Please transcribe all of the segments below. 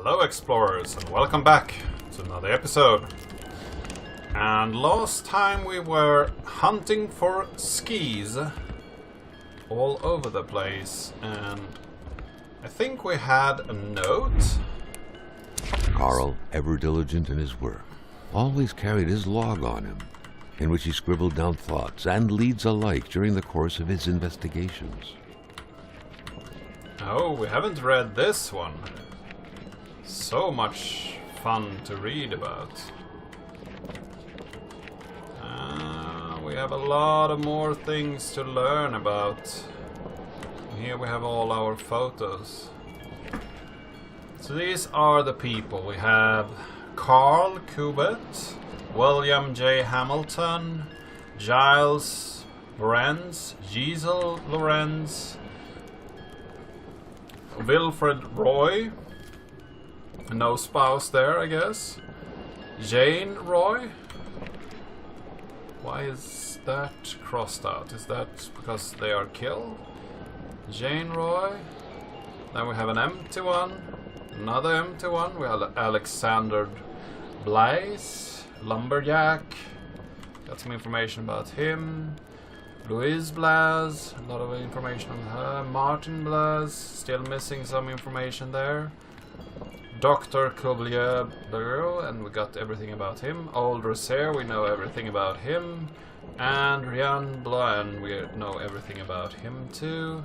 Hello explorers and welcome back to another episode. And last time we were hunting for skis all over the place, and I think we had a note. Carl, ever diligent in his work, always carried his log on him, in which he scribbled down thoughts and leads alike during the course of his investigations. Oh, we haven't read this one. So much fun to read about. We have a lot of more things to learn about. Here we have all our photos. So these are the people. We have Carl Kubet, William J. Hamilton, Giles Lorenz, Giselle Lorenz, Wilfred Roy, no spouse there, I guess. Jane Roy. Why is that crossed out? Is that because they are killed? Jane Roy. Then we have an empty one. Another empty one. We have Alexander Blaise, Lumberjack. Got some information about him. Louise Blaise, a lot of information on her. Martin Blaise, still missing some information there. Dr. Cuvier, and we got everything about him. Old Rosaire, we know everything about him. And Rianne Blanc, we know everything about him too.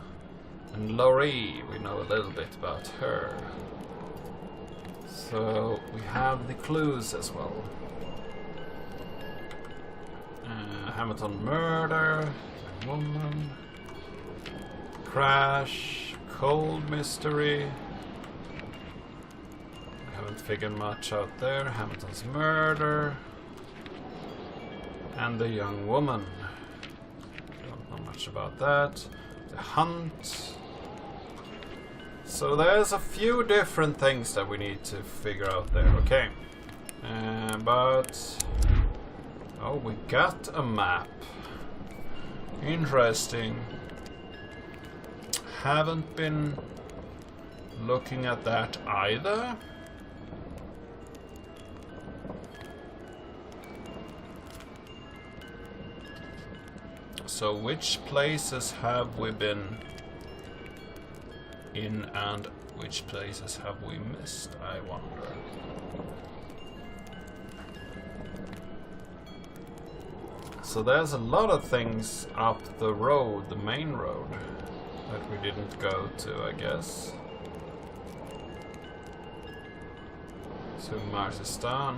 And Laurie, we know a little bit about her. So we have the clues as well. Hamilton murder, woman, crash, cold mystery. Haven't figured much out there. Hamilton's murder and the young woman. Don't know much about that. The hunt. So there's a few different things that we need to figure out there. Okay, but oh, we got a map. Interesting. Haven't been looking at that either. So which places have we been in and which places have we missed, I wonder. So there's a lot of things up the road, the main road, that we didn't go to, I guess. So Marsistan.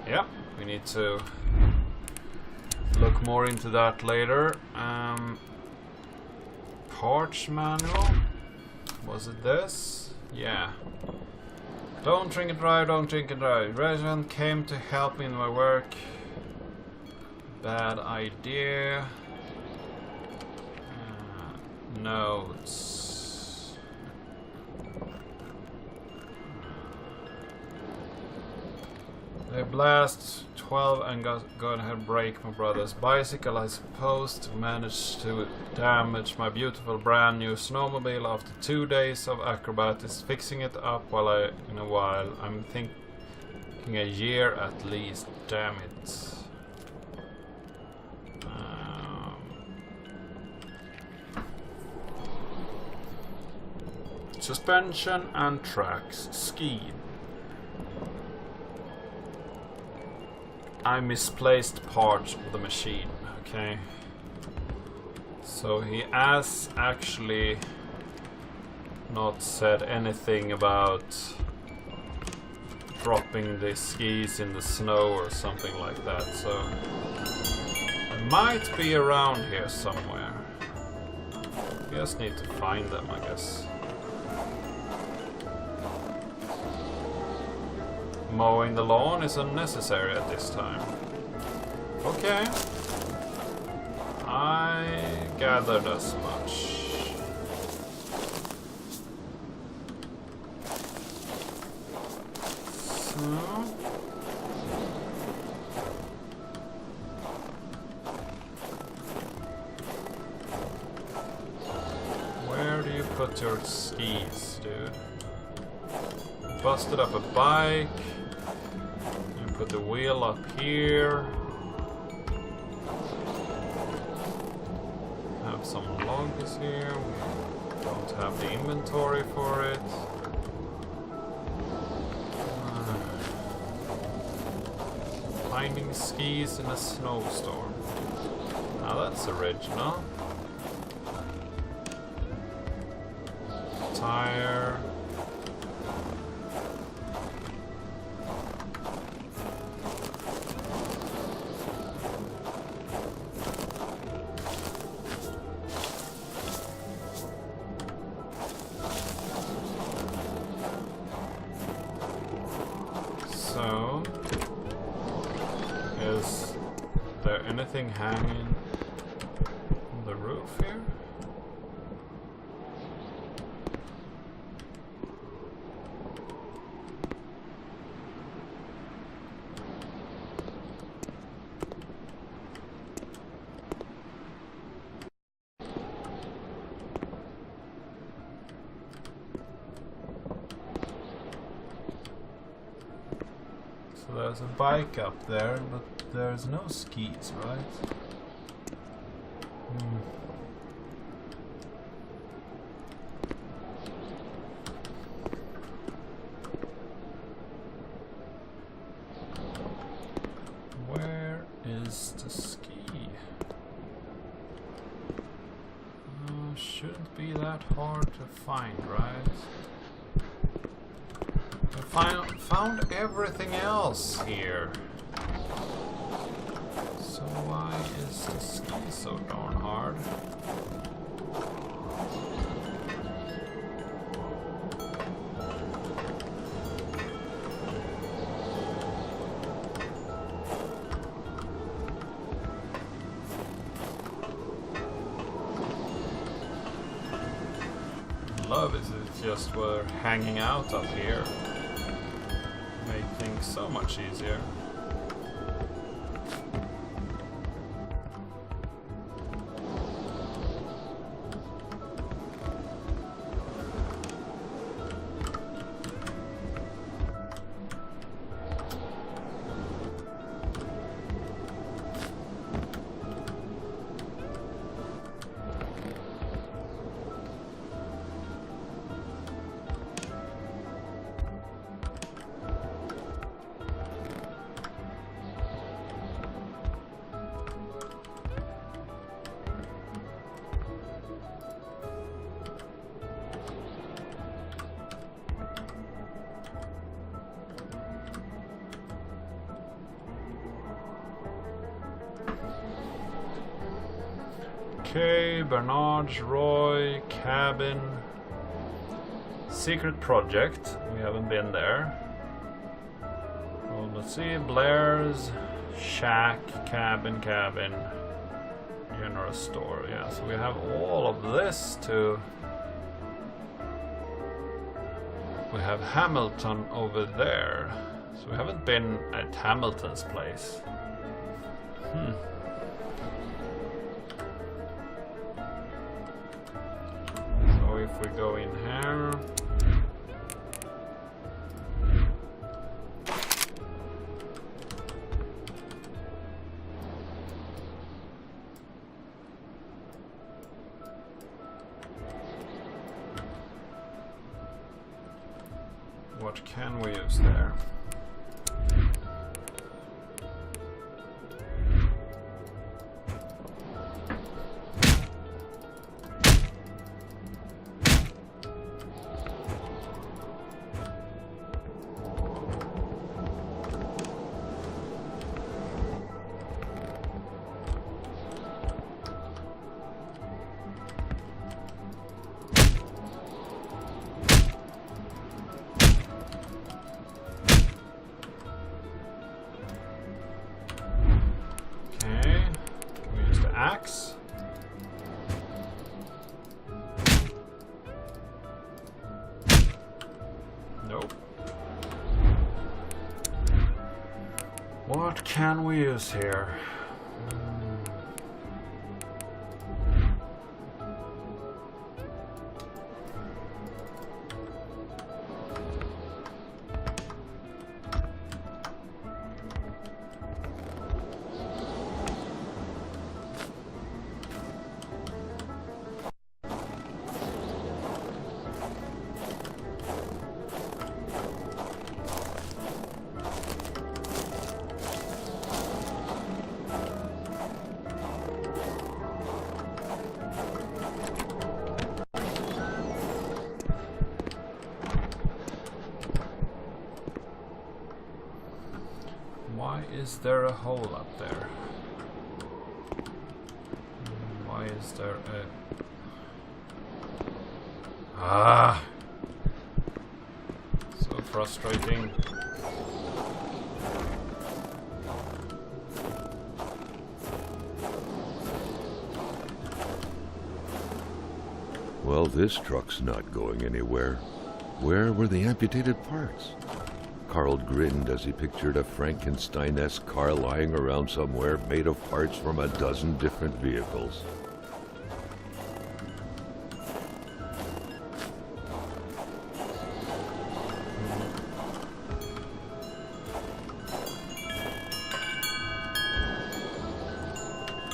Yeah, we need to look more into that later. Parts manual. Was it this? Yeah. Don't drink and drive, don't drink and drive. Regent came to help me in my work. Bad idea. Notes. They blast 12 and go ahead break my brother's bicycle. I suppose managed to damage my beautiful brand new snowmobile after 2 days of acrobatics fixing it up in a while. I'm thinking a year at least. Damn it. Suspension and tracks. Ski. I misplaced part of the machine, okay? So he has actually not said anything about dropping the skis in the snow or something like that, so it might be around here somewhere. We just need to find them, I guess. Mowing the lawn is unnecessary at this time. Okay. I gathered as much. So put your skis, dude? Busted up a bike. You put the wheel up here. Have some logs here. We don't have the inventory for it. Finding skis in a snowstorm. Now that's original. Tire. So, is there anything hanging on the roof here? So there's a bike up there, but there's no skis, right? Where is the ski? Shouldn't be that hard to find, right? Found everything else here. So why is the ski so darn hard? Love is it just we're hanging out up here. Make things so much easier. Okay, Bernard's, Roy, cabin, secret project. We haven't been there. Well, let's see, Blair's, shack, cabin, general store. Yeah, so we have all of this to. We have Hamilton over there, so we haven't been at Hamilton's place. If we go in here, what can we use there? Axe. Nope. What can we use here? is there a hole up there? Why is there a... Ah! So frustrating. Well, this truck's not going anywhere. Where were the amputated parts? Carl grinned as he pictured a Frankenstein-esque car lying around somewhere made of parts from a dozen different vehicles.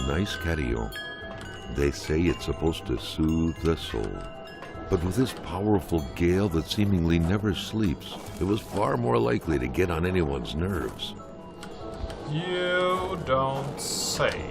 Nice carillon. They say it's supposed to soothe the soul. But with this powerful gale that seemingly never sleeps, it was far more likely to get on anyone's nerves. You don't say.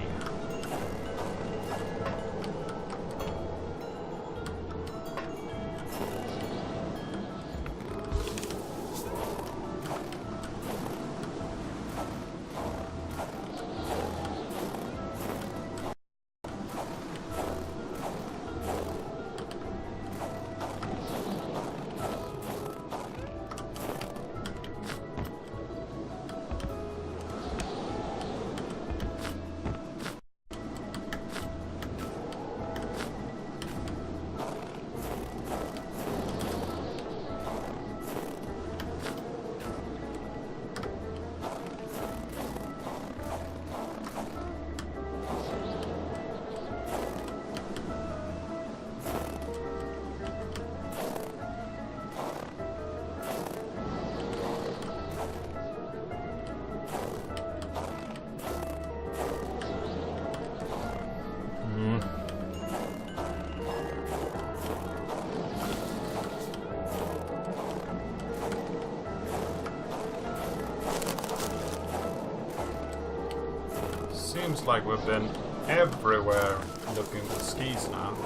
Seems like we've been everywhere looking for skis now.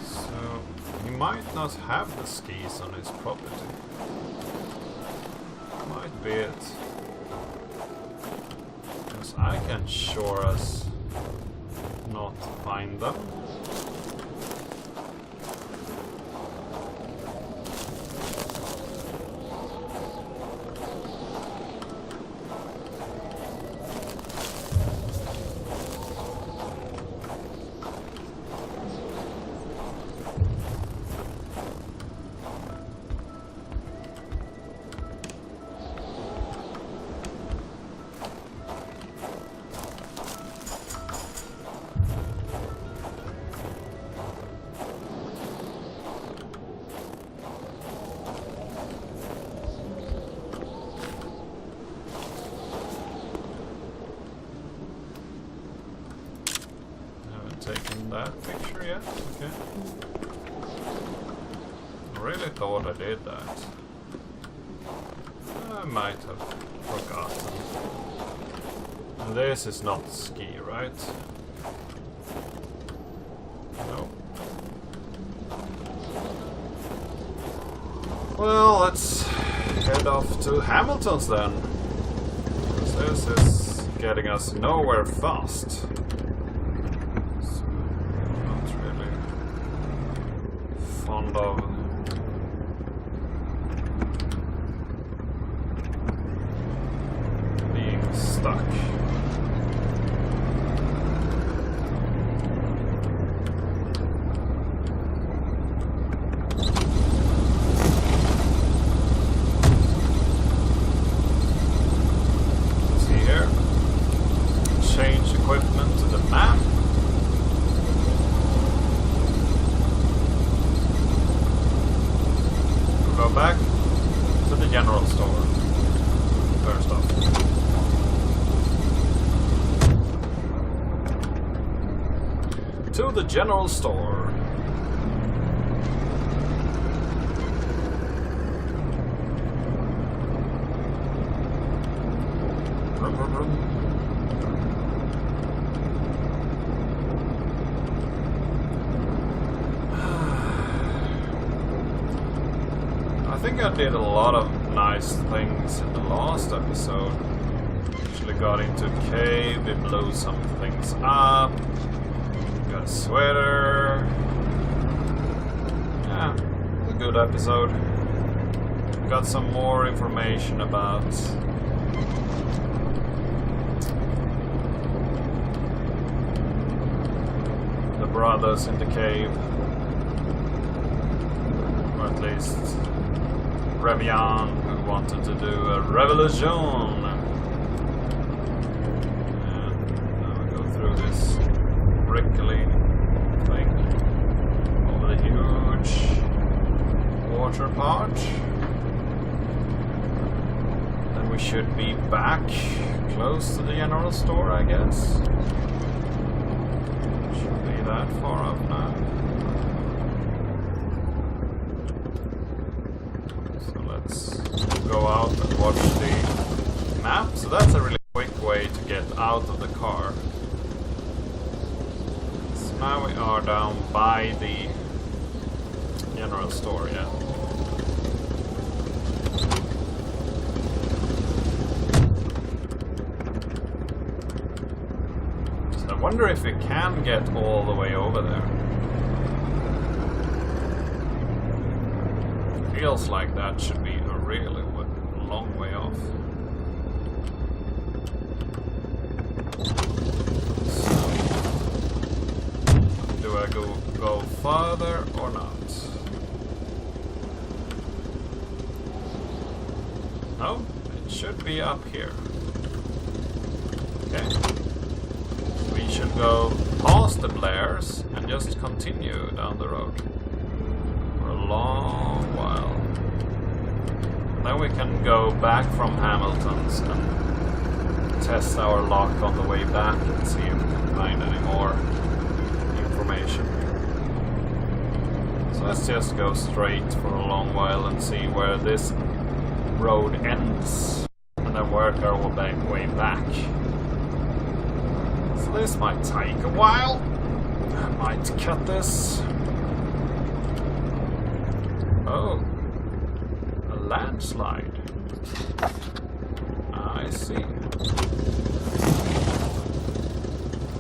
So he might not have the skis on his property. Might be it. Because I can sure as not find them. Taken that picture yet? Okay. I really thought I did that. I might have forgotten. And this is not ski, right? No. Well, let's head off to Hamilton's then. Because this is getting us nowhere fast. Fond of being stuck. See here, change equipment to the map. Go back to the general store. First off. To the general store. Vroom, vroom, vroom. I think I did a lot of nice things in the last episode. Actually got into a cave, we blew some things up, got a sweater. Yeah, a good episode. Got some more information about the brothers in the cave. Or at least Revian, who wanted to do a revolution. And now we go through this prickly thing over the huge water part. Then we should be back close to the general store, I guess. Shouldn't be that far up now. Go out and watch the map. So that's a really quick way to get out of the car. So now we are down by the general store, yeah. So I wonder if we can get all the way over there. Feels like that should be a really long way off. So, do I go further or not? No, it should be up here. Okay. We should go past the Blairs and just continue down the road for a long while. Then we can go back from Hamilton's and test our luck on the way back and see if we can find any more information. So let's just go straight for a long while and see where this road ends, and then work our way back. So this might take a while. I might cut this. Oh. Landslide. I see.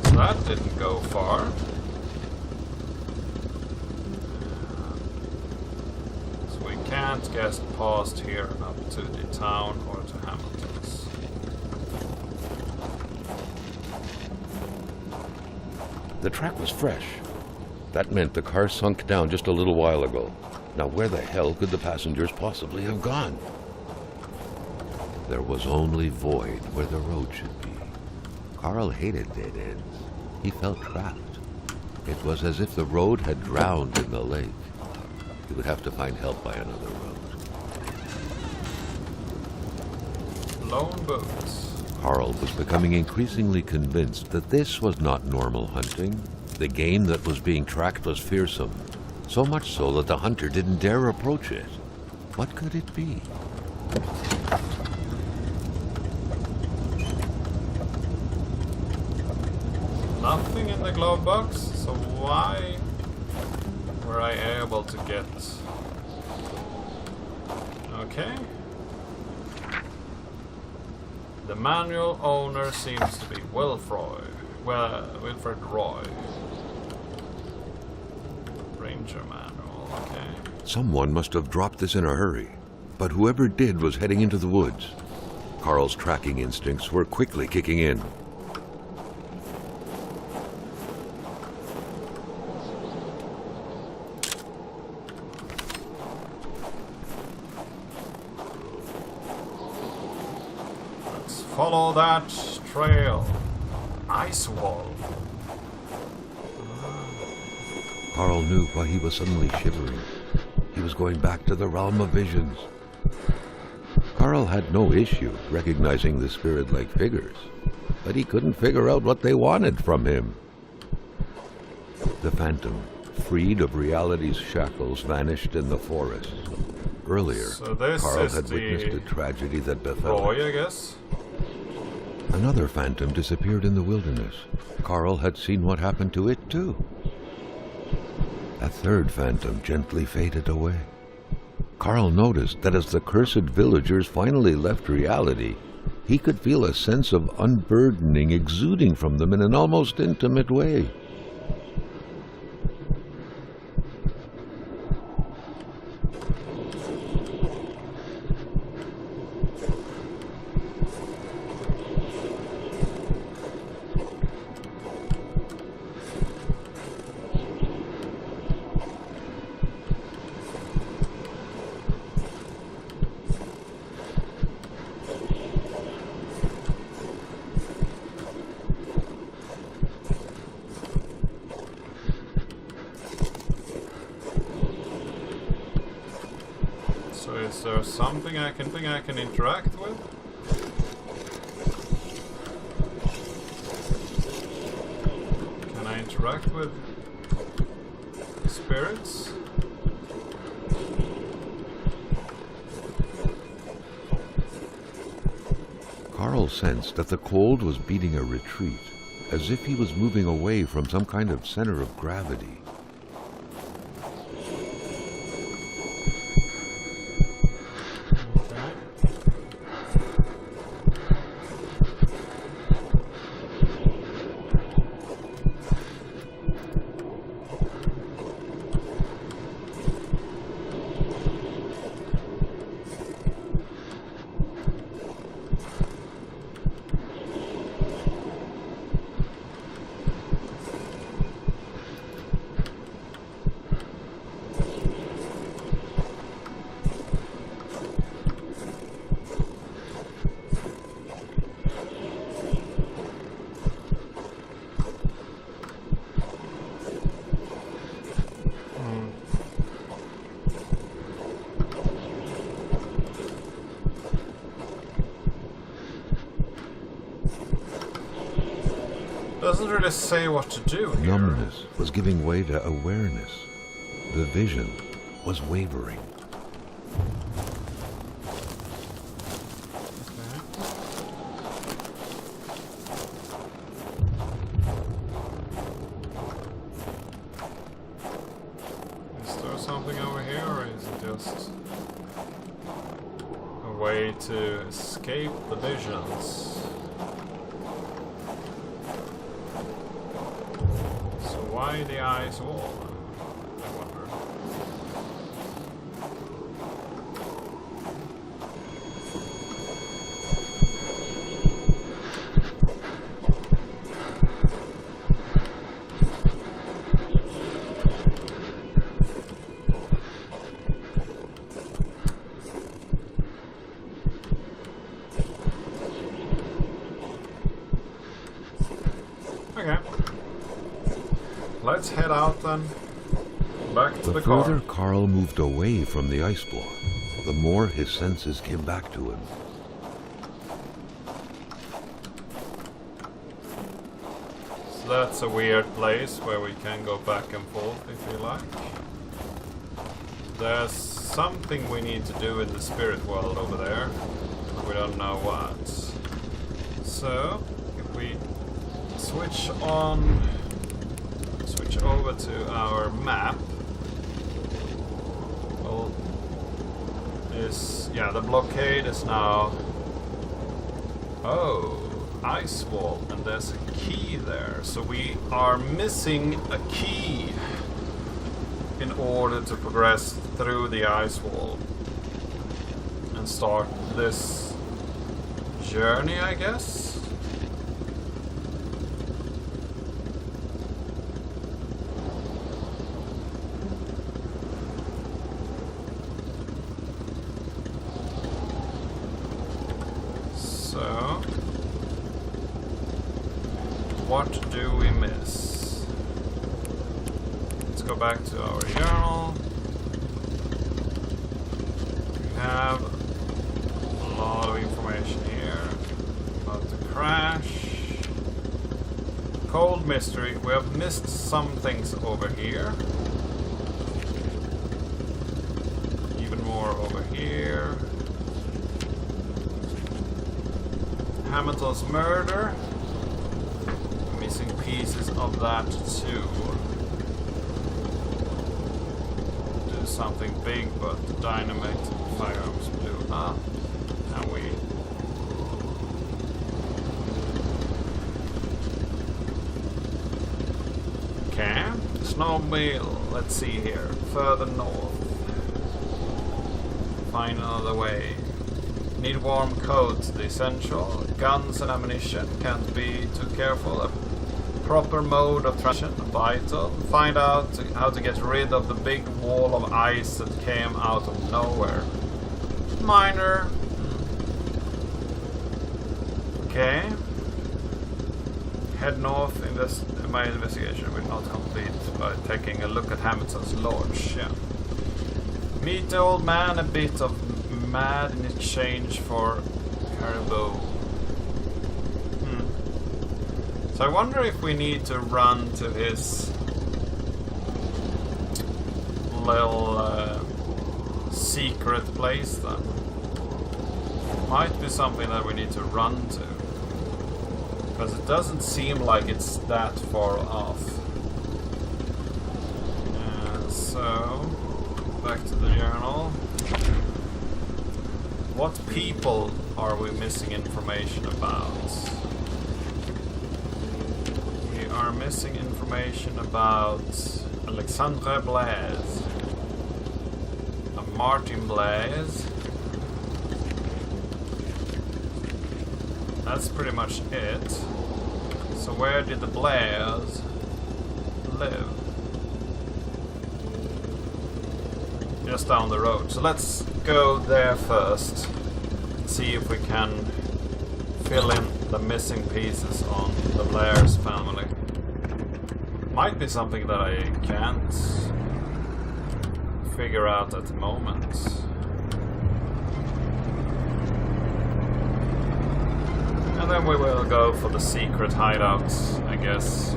So that didn't go far. So we can't get past here up to the town or to Hamilton's. The track was fresh. That meant the car sunk down just a little while ago. Now where the hell could the passengers possibly have gone? There was only void where the road should be. Carl hated dead ends. He felt trapped. It was as if the road had drowned in the lake. He would have to find help by another road. Lone boats. Carl was becoming increasingly convinced that this was not normal hunting. The game that was being tracked was fearsome. So much so that the hunter didn't dare approach it. What could it be? Nothing in the glove box, so why were I able to get... Okay. The manual owner seems to be Wilfred Roy. Ranger manual, okay. Someone must have dropped this in a hurry, but whoever did was heading into the woods. Carl's tracking instincts were quickly kicking in. Let's follow that trail. Ice wall. Carl knew why he was suddenly shivering. He was going back to the realm of visions. Carl had no issue recognizing the spirit-like figures, but he couldn't figure out what they wanted from him. The phantom, freed of reality's shackles, vanished in the forest. Earlier, So this Carl is had the witnessed a tragedy that befell Roy, him. I guess. Another phantom disappeared in the wilderness. Carl had seen what happened to it, too. A third phantom gently faded away. Carl noticed that as the cursed villagers finally left reality, he could feel a sense of unburdening exuding from them in an almost intimate way. So is there something I can interact with? Can I interact with spirits? Carl sensed that the cold was beating a retreat, as if he was moving away from some kind of center of gravity. Doesn't really say what to do here. Numbness was giving way to awareness. The vision was wavering. Is there something over here, or is it just a way to escape the visions? Why the ice wall? I wonder. Okay. Let's head out then. Back to the car. The further Carl moved away from the ice block, the more his senses came back to him. So that's a weird place where we can go back and forth if we like. There's something we need to do in the spirit world over there. We don't know what. So, if we switch over to our map, well, the blockade is now, ice wall, and there's a key there, so we are missing a key in order to progress through the ice wall and start this journey, I guess. So, what do we miss? Let's go back to our journal. We have a lot of information here about the crash. Cold mystery. We have missed some things over here. Even more over here. Hamilton's murder. Missing pieces of that too. Do something big, but dynamite firearms do not. And we... Okay, snowmobile, let's see here, further north. Find another way. Need warm coats, the essential. Guns and ammunition, can't be too careful. A proper mode of transition, vital. Find out how to get rid of the big wall of ice that came out of nowhere. Minor. Okay. Head north. My investigation will not complete by taking a look at Hamilton's lodge. Yeah. Meet the old man, a bit of mad in exchange for caribou. So I wonder if we need to run to his little secret place then. Might be something that we need to run to. Because it doesn't seem like it's that far off. So, back to the journal. What people are we missing information about? We are missing information about Alexandre Blaise, Martin Blaise. That's pretty much it. So where did the Blaise live? Just down the road. So let's go there first. See if we can fill in the missing pieces on the Blair's family. Might be something that I can't figure out at the moment. And then we will go for the secret hideout, I guess,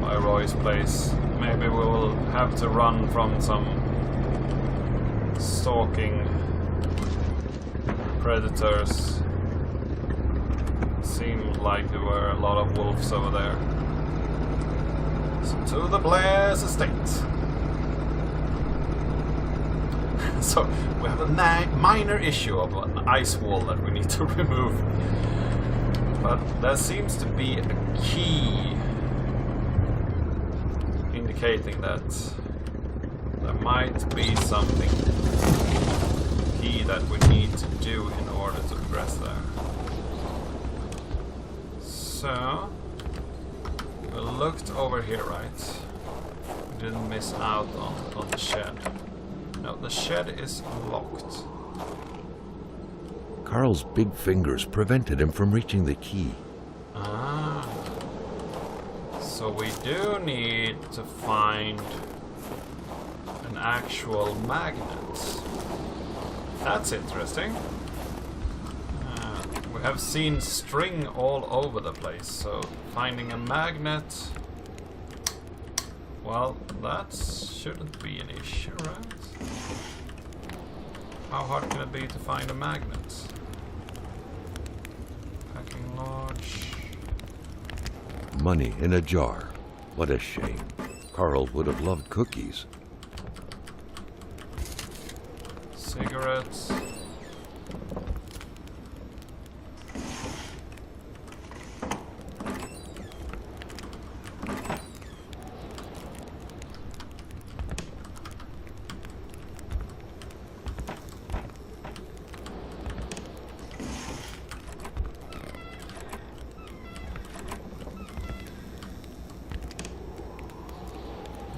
by Roy's place. Maybe we will have to run from some stalking predators. Seemed like there were a lot of wolves over there. So to the Blair's estate. So we have a minor issue of an ice wall that we need to remove. But there seems to be a key indicating that there might be something key that we need to do in order to progress there. So we looked over here, right? We didn't miss out on the shed. No, the shed is locked. Carl's big fingers prevented him from reaching the key. Ah. So we do need to find an actual magnet. That's interesting. We have seen string all over the place, so finding a magnet... Well, that shouldn't be an issue, right? How hard can it be to find a magnet? Packing large... Money in a jar. What a shame. Carl would have loved cookies. Cigarettes.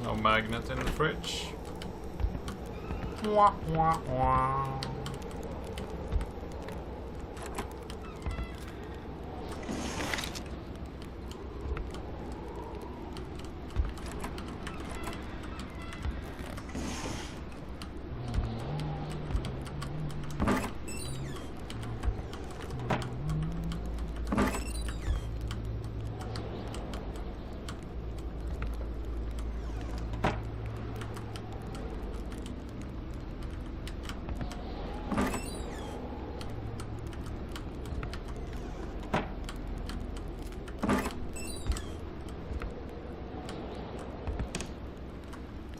No magnet in the fridge. Wah, wah, wah.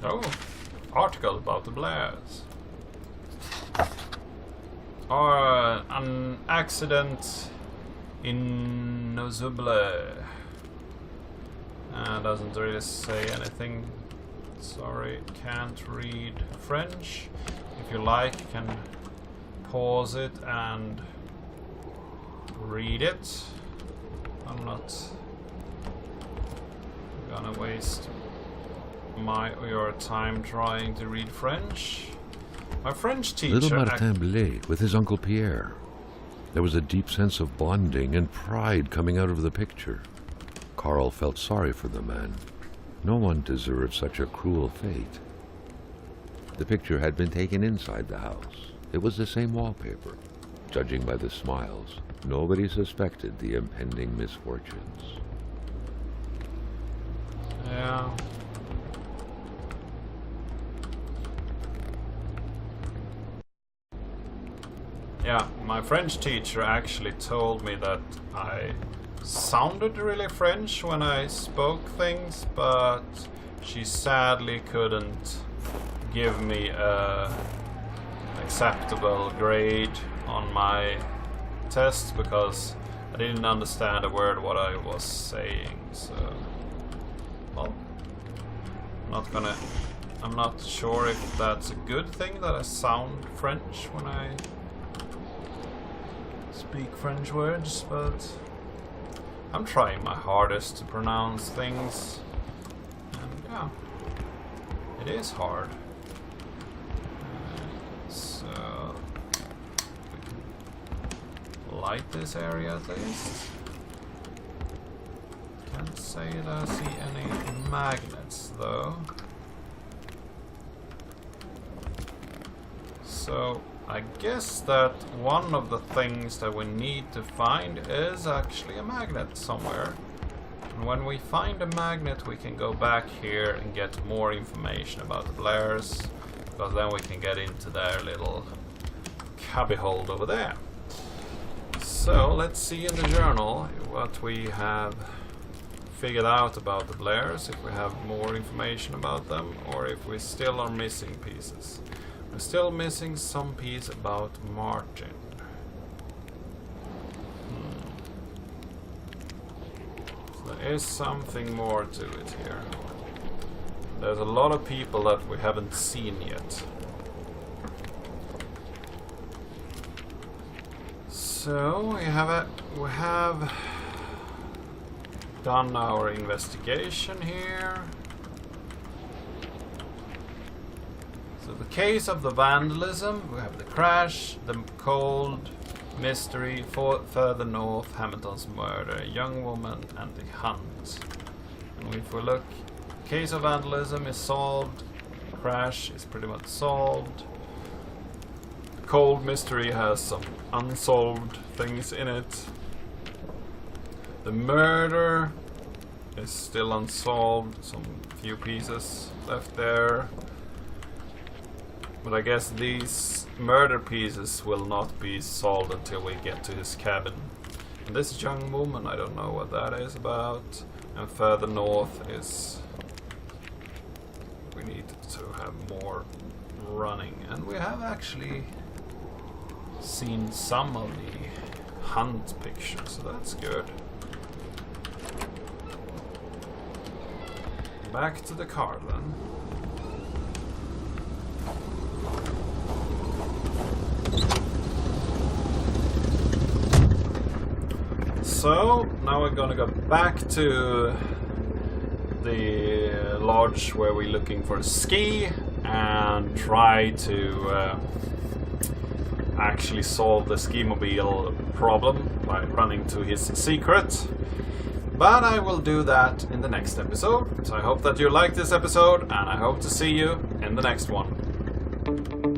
Oh, article about the Blairs. Or an accident in Nozuble. Doesn't really say anything. Sorry, can't read French. If you like, you can pause it and read it. I'm not gonna waste your time trying to read French. My French teacher... Little Martin Blais with his Uncle Pierre. There was a deep sense of bonding and pride coming out of the picture. Carl felt sorry for the man. No one deserved such a cruel fate. The picture had been taken inside the house. It was the same wallpaper. Judging by the smiles, nobody suspected the impending misfortunes. Yeah. Yeah, my French teacher actually told me that I sounded really French when I spoke things, but she sadly couldn't give me a acceptable grade on my test because I didn't understand a word what I was saying. So, well, I'm not sure if that's a good thing that I sound French when I speak French words, but I'm trying my hardest to pronounce things, and yeah, it is hard. So we can light this area at least. Can't say that I see any magnets though. So I guess that one of the things that we need to find is actually a magnet somewhere. And when we find a magnet, we can go back here and get more information about the Blairs, because then we can get into their little cubbyhole over there. So let's see in the journal what we have figured out about the Blairs, if we have more information about them, or if we still are missing pieces. We're still missing some piece about Martin. So there is something more to it here. There's a lot of people that we haven't seen yet. So we have done our investigation here. So the case of the vandalism, we have the crash, the cold mystery, further north, Hamilton's murder, a young woman, and the hunt. And if we look, case of vandalism is solved, crash is pretty much solved. The cold mystery has some unsolved things in it. The murder is still unsolved, some few pieces left there. But I guess these murder pieces will not be solved until we get to his cabin. And this young woman, I don't know what that is about. And further north is... we need to have more running. And we have actually seen some of the hunt pictures, so that's good. Back to the car then. So, now we're gonna go back to the lodge where we're looking for a ski and try to actually solve the ski mobile problem by running to his secret. But I will do that in the next episode. So I hope that you liked this episode, and I hope to see you in the next one.